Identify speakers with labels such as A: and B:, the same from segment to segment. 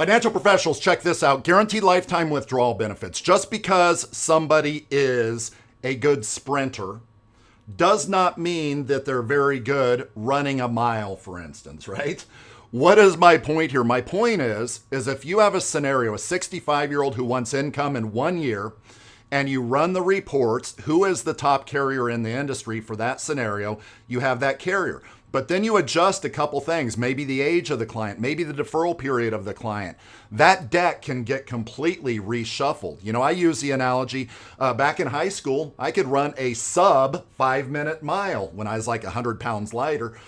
A: Financial professionals, check this out. Guaranteed lifetime withdrawal benefits. Just because somebody is a good sprinter does not mean that they're very good running a mile, for instance, right? What is my point here? My point is if you have a scenario, a 65-year-old who wants income in 1 year, and you run the reports, who is the top carrier in the industry for that scenario, you have that carrier. But then you adjust a couple things, maybe the age of the client, maybe the deferral period of the client. That deck can get completely reshuffled. You know, I use the analogy, back in high school, I could run a sub 5-minute mile when I was like 100 pounds lighter.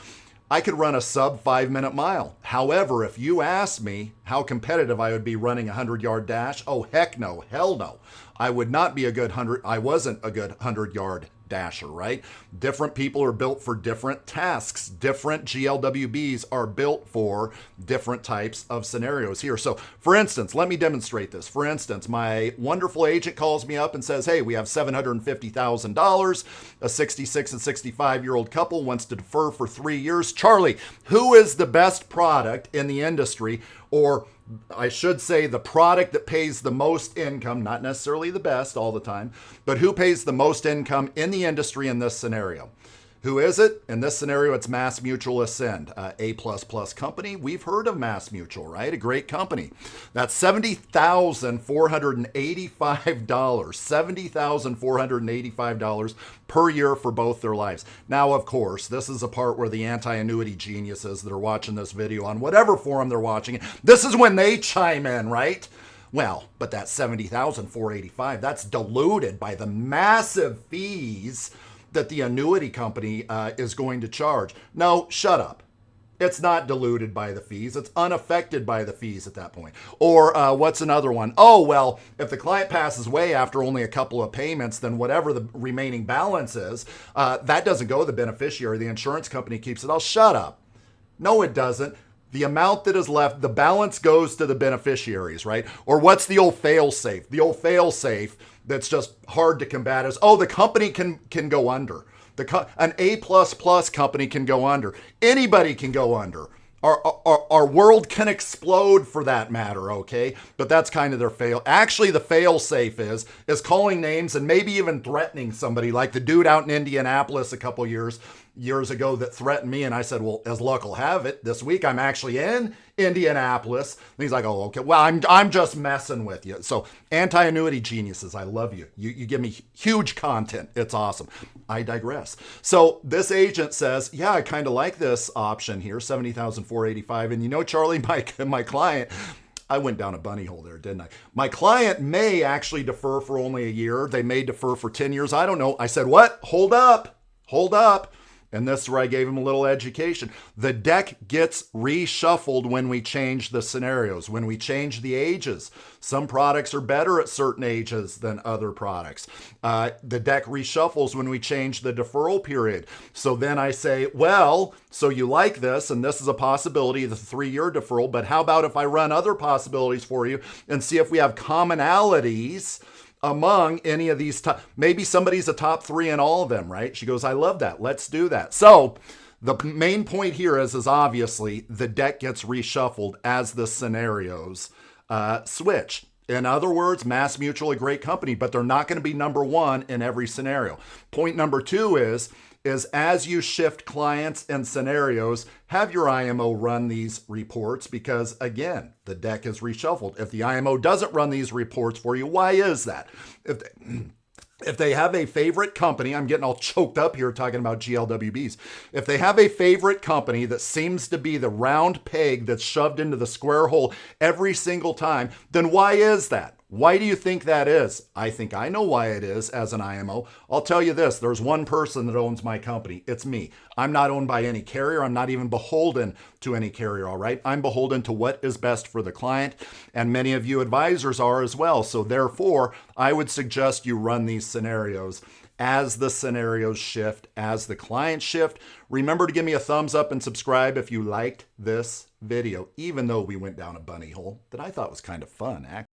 A: I could run a sub 5-minute mile. However, if you ask me how competitive I would be running a 100-yard dash, oh, heck no, hell no. I would not be a good 100, I wasn't a good 100-yard dasher, right? Different people are built for different tasks. Different GLWBs are built for different types of scenarios here. So for instance, let me demonstrate this. For instance, my wonderful agent calls me up and says, hey, we have $750,000. A 66 and 65-year-old couple wants to defer for 3 years. Charlie, who is the best product in the industry, or I should say the product that pays the most income, not necessarily the best all the time, but who pays the most income in the industry in this scenario? Who is it? In this scenario, it's Mass Mutual Ascend, A++ company. We've heard of Mass Mutual, right? A great company. That's $70,485, $70,485 per year for both their lives. Now, of course, this is a part where the anti-annuity geniuses that are watching this video on whatever forum they're watching it, this is when they chime in, right? Well, but that $70,485, that's diluted by the massive fees that the annuity company is going to charge. No, shut up. It's not diluted by the fees. It's unaffected by the fees at that point. Or what's another one? Oh, well, if the client passes away after only a couple of payments, then whatever the remaining balance is, that doesn't go to the beneficiary. The insurance company keeps it. Oh, shut up. No, it doesn't. The amount that is left, the balance goes to the beneficiaries, right? Or what's the old fail-safe? The old fail-safe that's just hard to combat is, oh, the company can go under. An A++ company can go under. Anybody can go under. Our world can explode for that matter, okay? But that's kind of their fail. Actually, the fail-safe is calling names and maybe even threatening somebody, like the dude out in Indianapolis a couple years ago that threatened me, and I said, well, as luck will have it, this week I'm actually in Indianapolis. And he's like, oh, okay, well, I'm just messing with you. So anti-annuity geniuses, I love you. You give me huge content. It's awesome. I digress. So this agent says, yeah, I kind of like this option here, $70,485. And you know, Charlie, my client, I went down a bunny hole there, didn't I? My client may actually defer for only a year. They may defer for 10 years. I don't know. I said, what? Hold up. And this is where I gave him a little education. The deck gets reshuffled when we change the scenarios, when we change the ages. Some products are better at certain ages than other products. The deck reshuffles when we change the deferral period. So then I say, well, so you like this, and this is a possibility, the 3-year deferral, but how about if I run other possibilities for you and see if we have commonalities among any of these maybe somebody's a top 3 in all of them, right? She goes, I love that. Let's do that. So the main point here is obviously the deck gets reshuffled as the scenarios switch. In other words, Mass Mutual, a great company, but they're not going to be number 1 in every scenario. Point number 2 is as you shift clients and scenarios, have your IMO run these reports because, again, the deck is reshuffled. If the IMO doesn't run these reports for you, why is that? If they have a favorite company, I'm getting all choked up here talking about GLWBs. If they have a favorite company that seems to be the round peg that's shoved into the square hole every single time, then why is that? Why do you think that is? I think I know why it is as an IMO. I'll tell you this, there's one person that owns my company. It's me. I'm not owned by any carrier. I'm not even beholden to any carrier, all right? I'm beholden to what is best for the client, and many of you advisors are as well. So therefore, I would suggest you run these scenarios as the scenarios shift, as the clients shift. Remember to give me a thumbs up and subscribe if you liked this video, even though we went down a bunny hole that I thought was kind of fun, actually.